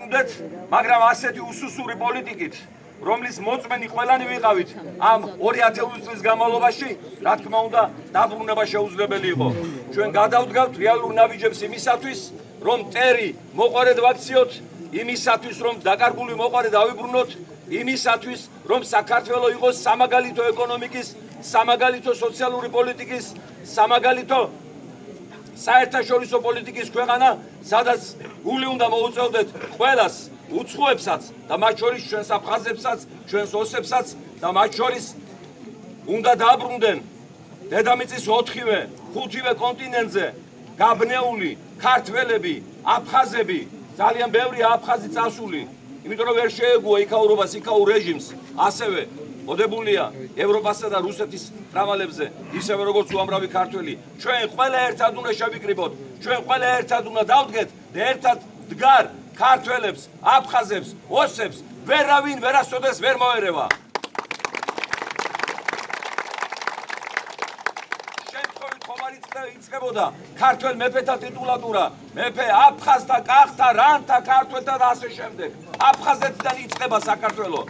დავბრუნდეთ, მაგრამ ასეთი უსუსური პოლიტიკით, რომლის მოწმენი ყველანი ვიყავით ამ 2000 წლის განმავლობაში, რა თქმა უნდა, დაბრუნება შეუძლებელი იყო. ჩვენ გადავდგავთ რეალურ ნაბიჯებს იმისათვის, რომ მტერი მოყარედ ვაქციოთ, იმისათვის, რომ დაკარგული მოყარე დავიბრუნოთ, იმისათვის, რომ საქართველო იყოს სამაგალითო ეკონომიკის, სამაგალითო სოციალური პოლიტიკის, სამაგალითო საერთაშორისო პოლიტიკის ქვეყანა, სადაც გული უნდა მოუწევდეთ ყველას, უცხოებსაც და მათ შორის ჩვენს აფხაზებსაც, ჩვენს ოსებსაც და მათ შორის უნდა დაბრუნდნენ დედამიწის 4-5 კონტინენტზე გაბნეული ქართველები, აფხაზები, ძალიან ბევრი აფხაზი წასული, იმიტომ რომ ვერ შეეგუა იქაურობას, იქაურ რეჟიმს, ასევე მოდებულია ევროპასა და რუსეთის პრამალებზე, ისევე როგორც უამრავი ქართველი. ჩვენ ყველა ერთად უნდა შევიკრიბოთ, ჩვენ ყველა ერთად უნდა დავდგეთ და ერთად დგარ ქართველებს, აფხაზებს, ოსებს, ვერავინ ვერასოდეს ვერ მოერევა. შემთხვევით ხომ არ იწყებოდა ქართველ მეფეთა ტიტულატურა, მეფე აფხაზთა, კახთა, რანთა, ქართველთა და ასე შემდეგ. აფხაზეთიდან იწყება საქართველო.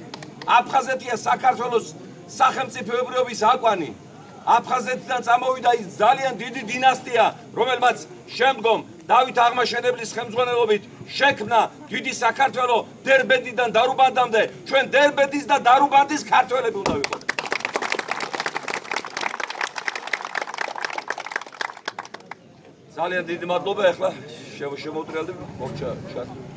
აფხაზეთია საქართველოს სახელმწიფოებრიობის აკვანი. აფხაზეთიდან წამოვიდა ის ძალიან დიდი დინასტია, რომელმაც შემდგომ დავით აღმაშენებლის ხელმძღვანელობით შექმნა დიდი საქართველო დერბენტიდან დარუბანდამდე. ჩვენ დერბენტის და დარუბანდის ქართველები უნდა ვიყოთ. ძალიან დიდი მადლობა. ახლა შემოუტრიალდი მოგჩა.